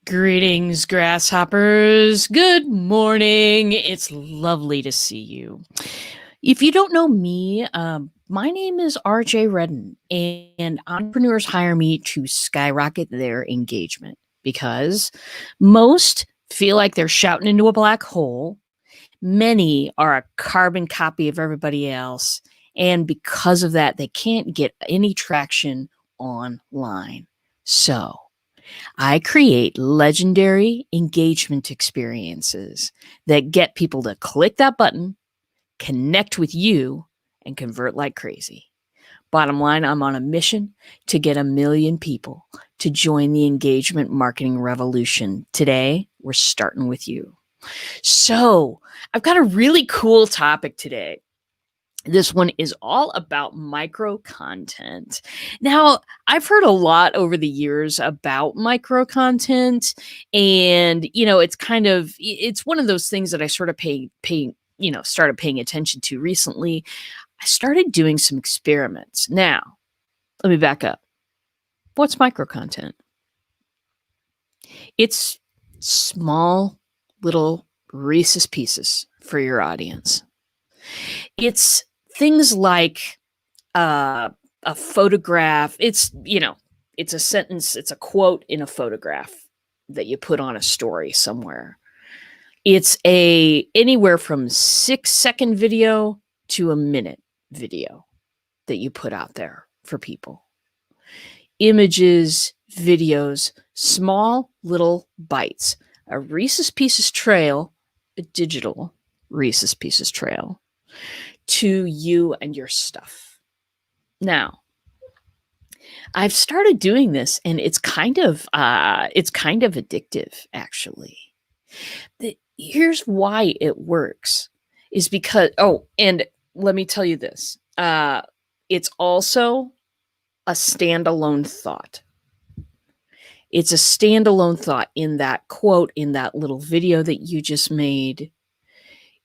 Greetings, grasshoppers. Good morning. It's lovely to see you. If you don't know me, my name is RJ Redden, and entrepreneurs hire me to skyrocket their engagement because most feel like they're shouting into a black hole. Many are a carbon copy of everybody else, and because of that, they can't get any traction online. So, I create legendary engagement experiences that get people to click that button, connect with you, and convert like crazy. Bottom line, I'm on a mission to get 1 million people to join the engagement marketing revolution. Today, we're starting with you. So, I've got a really cool topic today. This one is all about micro content. Now, I've heard a lot over the years about micro content, and it's one of those things that I sort of started paying attention to recently. I started doing some experiments. Now, let me back up. What's micro content? It's small little Reese's pieces for your audience. It's things like a photograph. It's a sentence, it's a quote in a photograph that you put on a story somewhere. It's anywhere from 6-second video to a minute video that you put out there for people. Images, videos, small little bites. A Reese's Pieces trail, a digital Reese's Pieces trail to you and your stuff. Now, I've started doing this, and it's kind of addictive, actually. Here's why it works: is because and let me tell you this. It's also a standalone thought. It's a standalone thought in that quote, in that little video that you just made.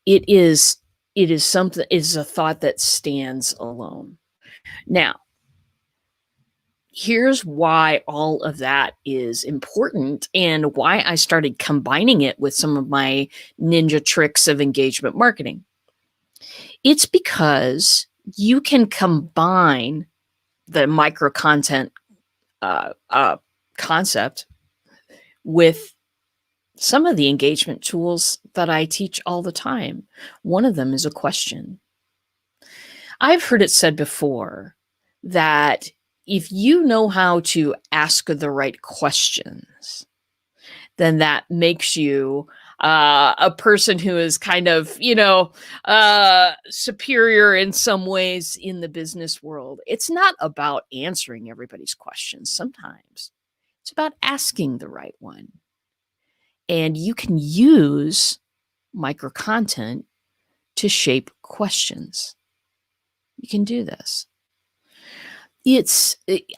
It is a thought that stands alone. Now, here's why all of that is important and why I started combining it with some of my ninja tricks of engagement marketing. It's because you can combine the micro content concept with some of the engagement tools that I teach all the time. One of them is a question. I've heard it said before that if you know how to ask the right questions, then that makes you a person who is kind of, superior in some ways in the business world. It's not about answering everybody's questions sometimes. It's about asking the right one. And you can use micro content to shape questions. You can do this.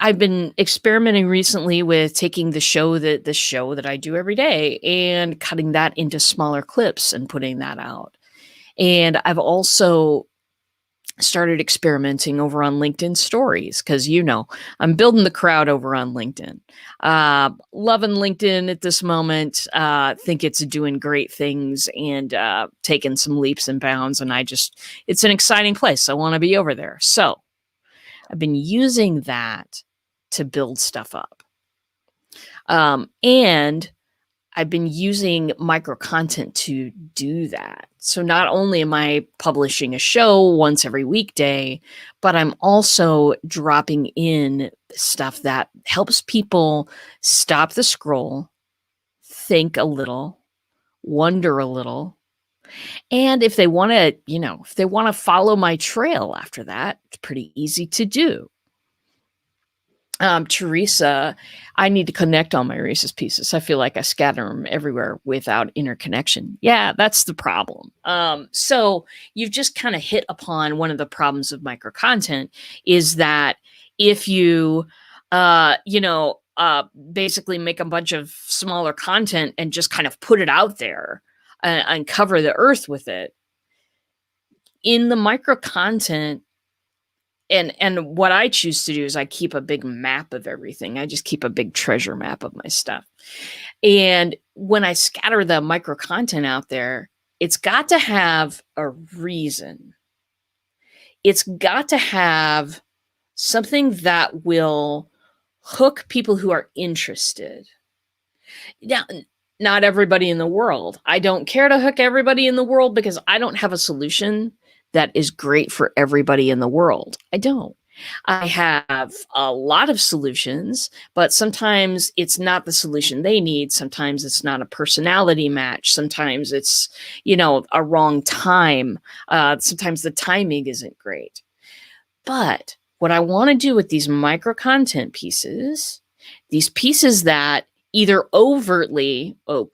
I've been experimenting recently with taking the show that I do every day and cutting that into smaller clips and putting that out. And I've also started experimenting over on LinkedIn stories because, I'm building the crowd over on LinkedIn. Loving LinkedIn at this moment. Think it's doing great things and taking some leaps and bounds. And it's an exciting place. I want to be over there. So I've been using that to build stuff up. And I've been using micro content to do that. So not only am I publishing a show once every weekday, but I'm also dropping in stuff that helps people stop the scroll, think a little, wonder a little. And if they want to, follow my trail after that, it's pretty easy to do. Teresa, I need to connect all my Reese's Pieces. I feel like I scatter them everywhere without interconnection. Yeah, that's the problem. So you've just kind of hit upon one of the problems of micro content is that if you, basically make a bunch of smaller content and just kind of put it out there and cover the earth with it, in the micro content, and what I choose to do is I keep a big map of everything. I just keep a big treasure map of my stuff. And when I scatter the micro content out there, it's got to have a reason. It's got to have something that will hook people who are interested. Now, not everybody in the world. I don't care to hook everybody in the world because I don't have a solution that is great for everybody in the world. I don't. I have a lot of solutions, but sometimes it's not the solution they need. Sometimes it's not a personality match. Sometimes it's, a wrong time. Sometimes the timing isn't great. But what I want to do with these micro content pieces, these pieces that either overtly or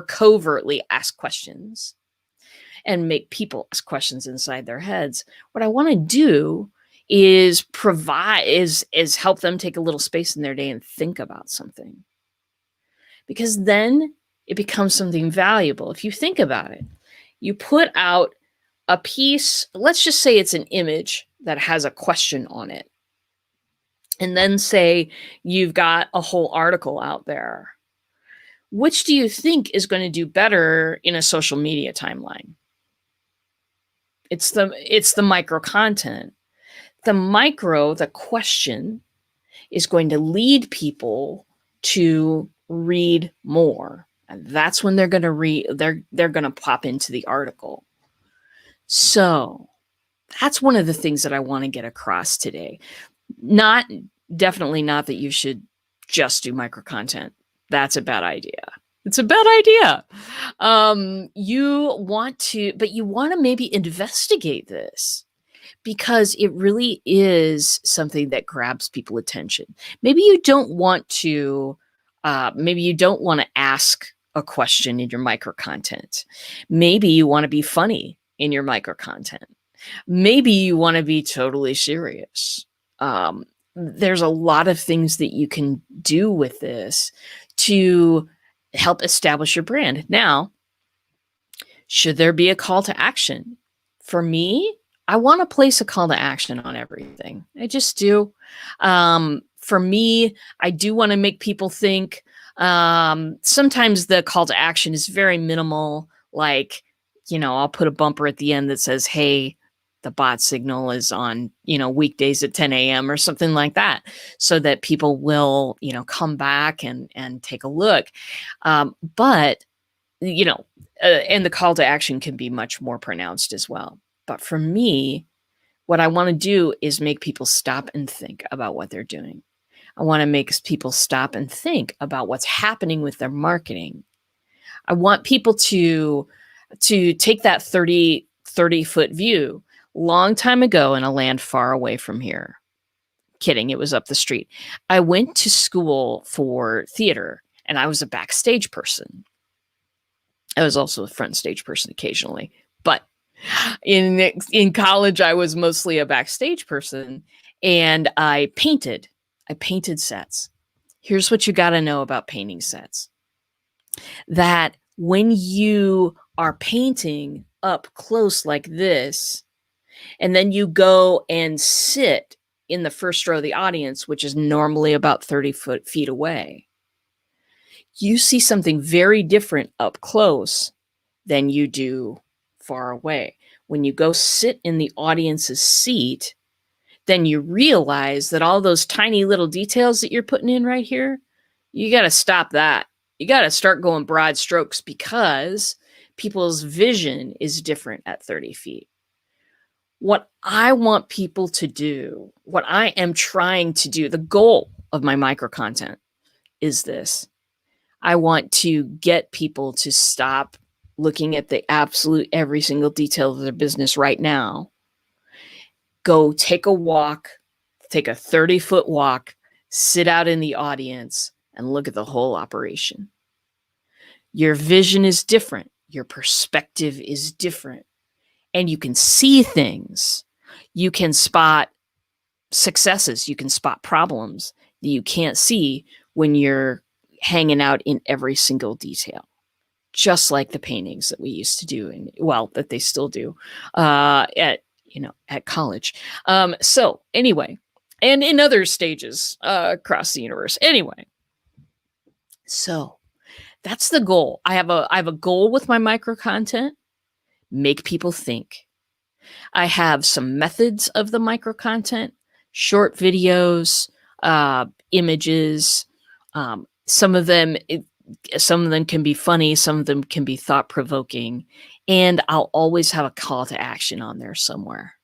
covertly ask questions and make people ask questions inside their heads, what I want to do is help them take a little space in their day and think about something. Because then it becomes something valuable. If you think about it, you put out a piece, let's just say it's an image that has a question on it. And then say you've got a whole article out there. Which do you think is going to do better in a social media timeline? It's the micro content. The question is going to lead people to read more. And that's when they're going to they're going to pop into the article. So that's one of the things that I want to get across today. Definitely not that you should just do micro content. That's a bad idea. It's a bad idea. You want to maybe investigate this because it really is something that grabs people's attention. Maybe you don't want to ask a question in your micro content. Maybe you want to be funny in your micro content. Maybe you want to be totally serious. There's a lot of things that you can do with this to help establish your brand. Now, should there be a call to action? For me, I want to place a call to action on everything. I just do. For me, I do want to make people think. Sometimes the call to action is very minimal. Like, I'll put a bumper at the end that says, hey, the bot signal is on, weekdays at 10 a.m. or something like that, so that people will, come back and take a look. But, and the call to action can be much more pronounced as well. But for me, what I want to do is make people stop and think about what they're doing. I want to make people stop and think about what's happening with their marketing. I want people to take that 30-foot view. Long time ago in a land far away from here. Kidding, it was up the street. I went to school for theater and I was a backstage person. I was also a front stage person occasionally, but in college I was mostly a backstage person, and I painted sets. Here's what you got to know about painting sets. That when you are painting up close like this, and then you go and sit in the first row of the audience, which is normally about 30 feet away, you see something very different up close than you do far away. When you go sit in the audience's seat, then you realize that all those tiny little details that you're putting in right here, you got to stop that. You got to start going broad strokes because people's vision is different at 30 feet. What I want people to do, what I am trying to do, the goal of my micro content is this. I want to get people to stop looking at the absolute every single detail of their business right now. Go take a walk, take a 30-foot walk, sit out in the audience and look at the whole operation. Your vision is different. Your perspective is different. And you can see things. You can spot successes. You can spot problems that you can't see when you're hanging out in every single detail. Just like the paintings that we used to do, that they still do at college. So anyway, and in other stages across the universe. Anyway, So that's the goal. I have a goal with my micro content, make people think. I have some methods of the micro content, short videos, images. Some of them, some of them can be funny, some of them can be thought provoking, and I'll always have a call to action on there somewhere.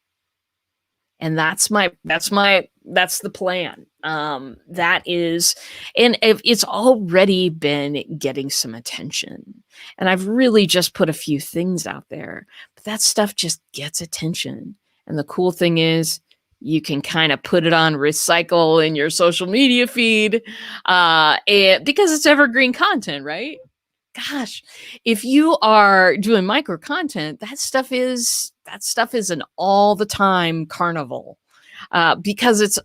And that's the plan. That is, and it's already been getting some attention, and I've really just put a few things out there, but that stuff just gets attention. And the cool thing is you can kind of put it on recycle in your social media feed, and because it's evergreen content, right? Gosh, if you are doing micro content, that stuff is an all the time carnival, because it's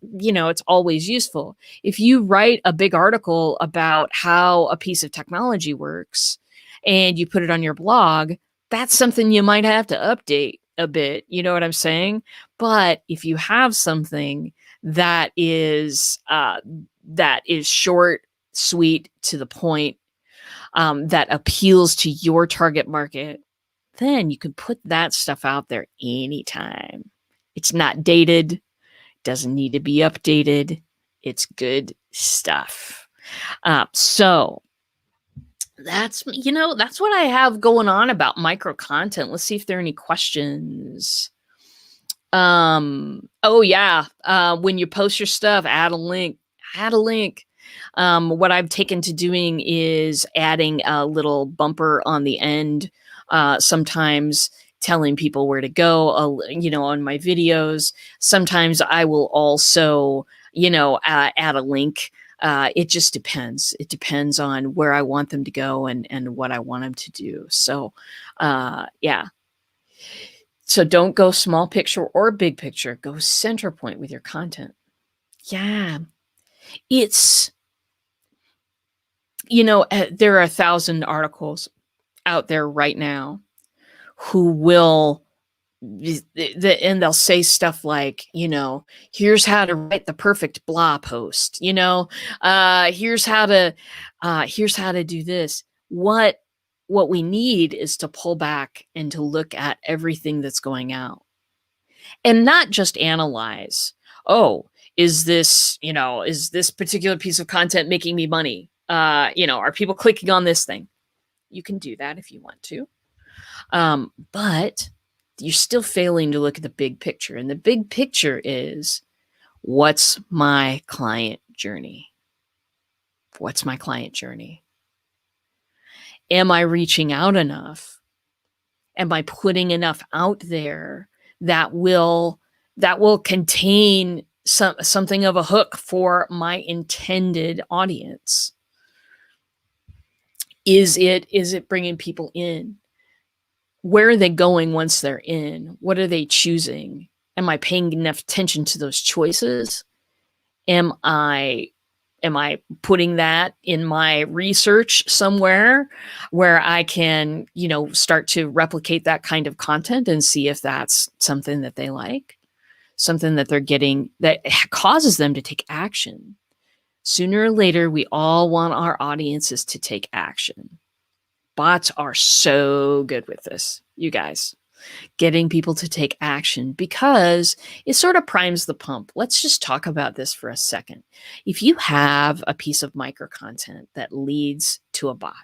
always useful. If you write a big article about how a piece of technology works and you put it on your blog, that's something you might have to update a bit. You know what I'm saying? But if you have something that is short, sweet, to the point, that appeals to your target market, then you can put that stuff out there anytime. It's not dated, doesn't need to be updated. It's good stuff. So that's what I have going on about micro content. Let's see if there are any questions. Oh yeah. When you post your stuff, add a link. What I've taken to doing is adding a little bumper on the end, sometimes telling people where to go, on my videos. Sometimes I will also, add a link. It just depends. It depends on where I want them to go and what I want them to do. So, yeah. So don't go small picture or big picture. Go center point with your content. Yeah. It's, there are 1,000 articles out there right now who will, and they'll say stuff like, here's how to write the perfect blah post, here's how to do this. What we need is to pull back and to look at everything that's going out and not just analyze, oh, is this particular piece of content making me money? Are people clicking on this thing? You can do that if you want to. But you're still failing to look at the big picture. And the big picture is, what's my client journey? What's my client journey? Am I reaching out enough? Am I putting enough out there that will contain something of a hook for my intended audience? Is it bringing people in? Where are they going once they're in? What are they choosing? Am I paying enough attention to those choices? Am I putting that in my research somewhere where I can, start to replicate that kind of content and see if that's something that they like, something that they're getting that causes them to take action? Sooner or later, we all want our audiences to take action. Bots are so good with this, you guys, getting people to take action, because it sort of primes the pump. Let's just talk about this for a second. If you have a piece of micro content that leads to a bot,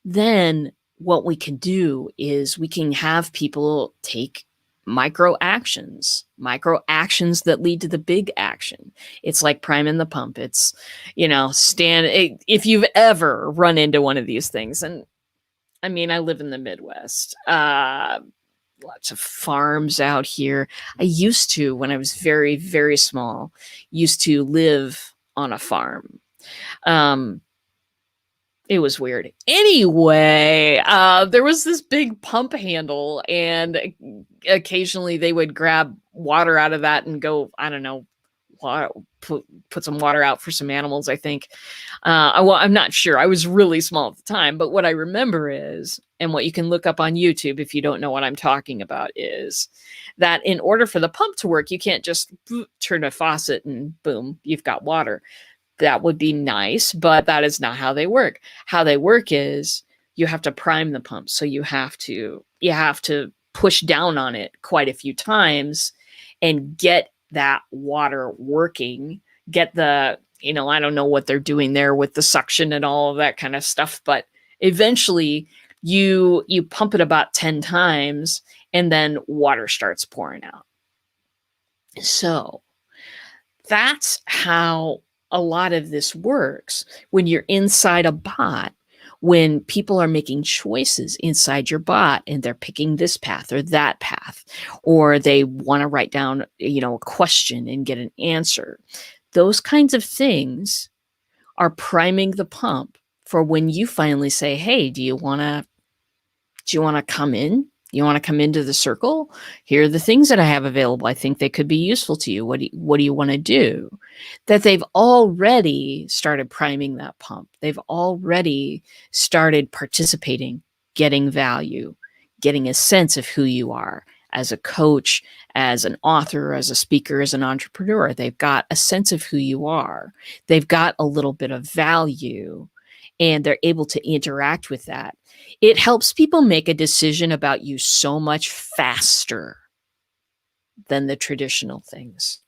then what we can do is we can have people take micro actions that lead to the big action. It's like priming the pump. It's, if you've ever run into one of these things, and I mean, I live in the Midwest, lots of farms out here. I used to, when I was very, very small, used to live on a farm. It was weird. Anyway, there was this big pump handle, and occasionally they would grab water out of that and go, I don't know, put some water out for some animals, I think. I'm not sure. I was really small at the time, but what I remember is, and what you can look up on YouTube if you don't know what I'm talking about, is that in order for the pump to work, you can't just turn a faucet and boom, you've got water. That would be nice, but that is not how they work. How they work is you have to prime the pump. So you have to push down on it quite a few times and get that water working, get the, I don't know what they're doing there with the suction and all of that kind of stuff, but eventually you pump it about 10 times and then water starts pouring out. So that's how a lot of this works when you're inside a bot, when people are making choices inside your bot and they're picking this path or that path, or they want to write down, a question and get an answer. Those kinds of things are priming the pump for when you finally say, hey, do you want to come in? You want to come into the circle? Here are the things that I have available. I think they could be useful to you. What do you want to do? That they've already started priming that pump. They've already started participating, getting value, getting a sense of who you are as a coach, as an author, as a speaker, as an entrepreneur. They've got a sense of who you are. They've got a little bit of value, and they're able to interact with that. It helps people make a decision about you so much faster than the traditional things,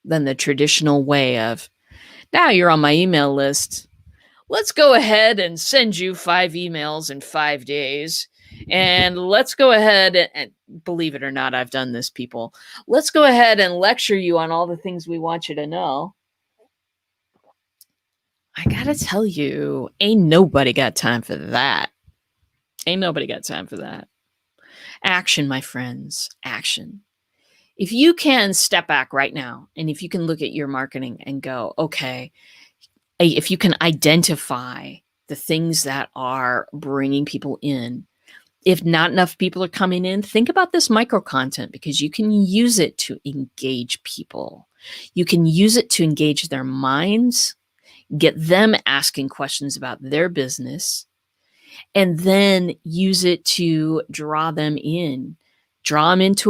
than the traditional way of, now you're on my email list. Let's go ahead and send you 5 emails in 5 days. And let's go ahead and believe it or not, I've done this, people. Let's go ahead and lecture you on all the things we want you to know. I gotta tell you, ain't nobody got time for that. Ain't nobody got time for that. Action, my friends, action. If you can step back right now and if you can look at your marketing and go, okay, if you can identify the things that are bringing people in, if not enough people are coming in, think about this micro content, because you can use it to engage people. You can use it to engage their minds, get them asking questions about their business, and then use it to draw them into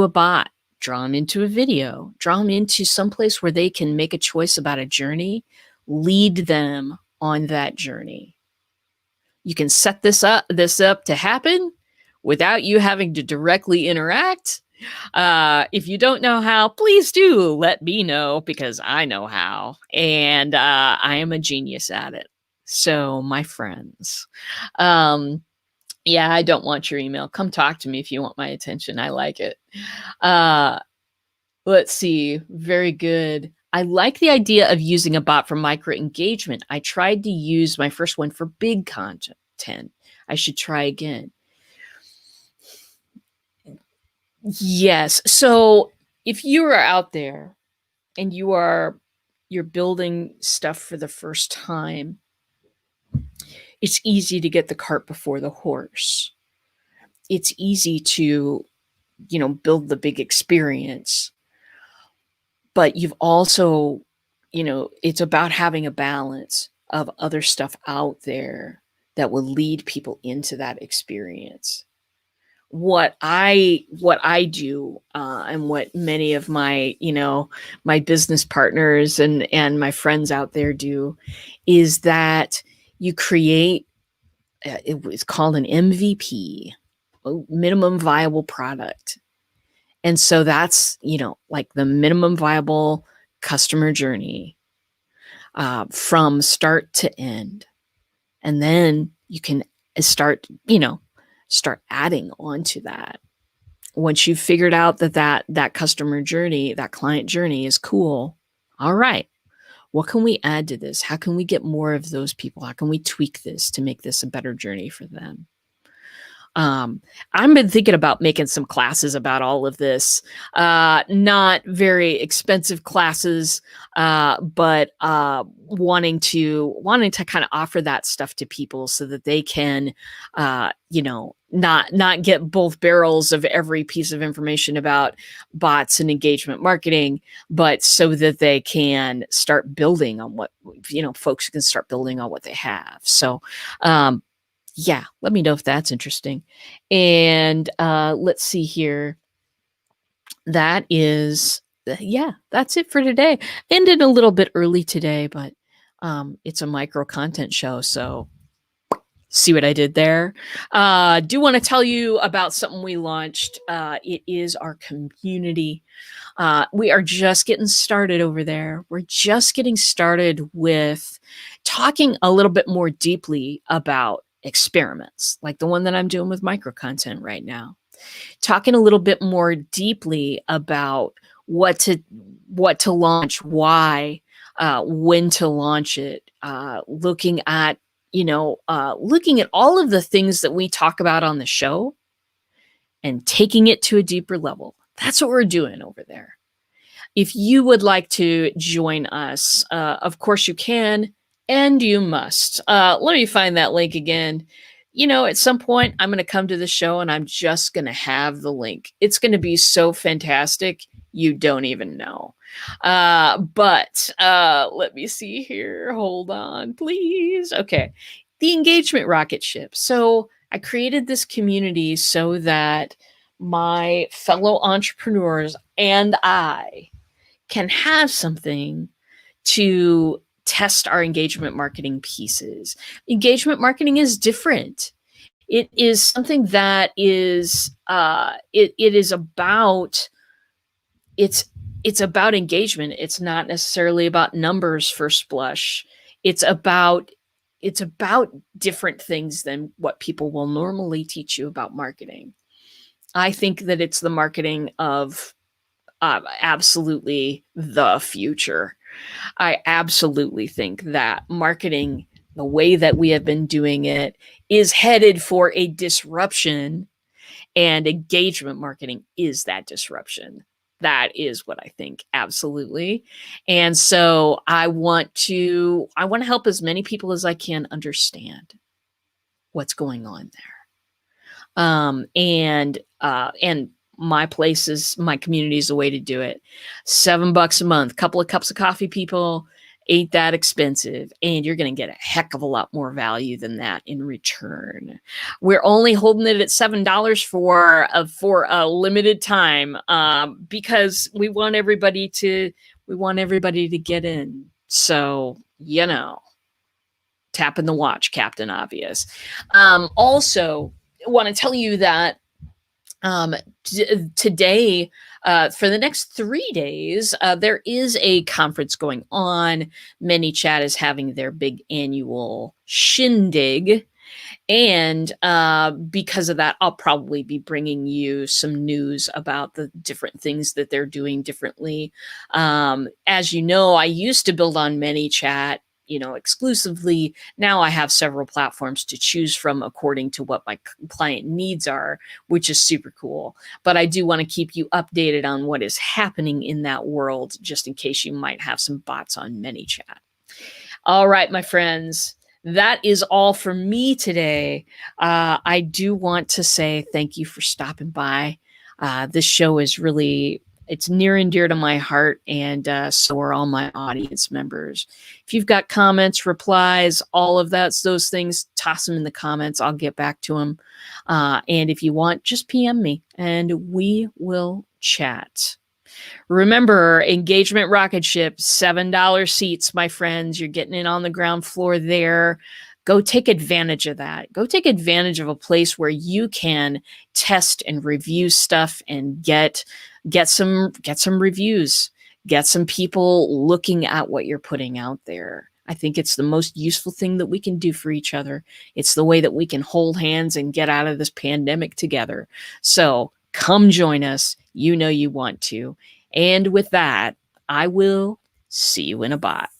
a bot, draw them into a video, draw them into someplace where they can make a choice about a journey, lead them on that journey. You can set this up to happen without you having to directly interact. If you don't know how, please do let me know, because I know how, and I am a genius at it. So, my friends, yeah, I don't want your email. Come talk to me if you want my attention. I like it. Let's see. Very good. I like the idea of using a bot for micro engagement. I tried to use my first one for big content. I should try again. Yes. So if you are out there and you're building stuff for the first time, it's easy to get the cart before the horse. It's easy to, build the big experience. But you've also, it's about having a balance of other stuff out there that will lead people into that experience. What I do, and what many of my, my business partners and my friends out there do, is that you create, it's called an MVP, minimum viable product. And so that's, like the minimum viable customer journey, from start to end. And then you can start adding on to that. Once you've figured out that customer journey, that client journey is cool. All right. What can we add to this? How can we get more of those people? How can we tweak this to make this a better journey for them? I've been thinking about making some classes about all of this, not very expensive classes, but wanting to kind of offer that stuff to people so that they can, not get both barrels of every piece of information about bots and engagement marketing, but so that they can start building on what, folks can start building on what they have. So, yeah, let me know if that's interesting. And let's see here. That is, yeah, that's it for today. Ended a little bit early today, but It's a micro-content show, so see what I did there? Do want to tell you about something we launched. It is our community. We are just getting started over there. We're just getting started with talking a little bit more deeply about experiments, like the one that I'm doing with micro-content right now. Talking a little bit more deeply about what to launch, why, when to launch it, looking at looking at all of the things that we talk about on the show and taking it to a deeper level. That's what we're doing over there. If you would like to join us, of course you can and you must. Let me find that link again. At some point, I'm going to come to the show and I'm just going to have the link. It's going to be so fantastic, you don't even know. But let me see here. Hold on, please. Okay. The engagement rocket ship. So I created this community so that my fellow entrepreneurs and I can have something to test our engagement marketing pieces. Engagement marketing is different. It is something that is it is about it's about engagement. It's not necessarily about numbers first blush. It's about different things than what people will normally teach you about marketing. I think that it's the marketing of absolutely the future. I absolutely think that marketing, the way that we have been doing it, is headed for a disruption, and engagement marketing is that disruption. That is what I think, absolutely. And so I want to help as many people as I can understand what's going on there. And my community is a way to do it. $7 a month, couple of cups of coffee, people. Ain't that expensive, and you're going to get a heck of a lot more value than that in return. We're only holding it at $7 for a limited time, because we want everybody to get in. So tapping the watch, Captain Obvious. Also, want to tell you that today, for the next 3 days, there is a conference going on. ManyChat is having their big annual shindig. And because of that, I'll probably be bringing you some news about the different things that they're doing differently. As you know, I used to build on ManyChat, exclusively. Now I have several platforms to choose from according to what my client needs are, which is super cool. But I do want to keep you updated on what is happening in that world, just in case you might have some bots on ManyChat. All right, my friends, that is all for me today. I do want to say thank you for stopping by. This show is it's near and dear to my heart, and so are all my audience members. If you've got comments, replies, all of those things, toss them in the comments. I'll get back to them. And if you want, just PM me, and we will chat. Remember, engagement rocket ship, $7 seats, my friends. You're getting in on the ground floor there. Go take advantage of that. Go take advantage of a place where you can test and review stuff and get some reviews, get some people looking at what you're putting out there. I think it's the most useful thing that we can do for each other. It's the way that we can hold hands and get out of this pandemic together. So come join us. You know you want to. And with that, I will see you in a bot.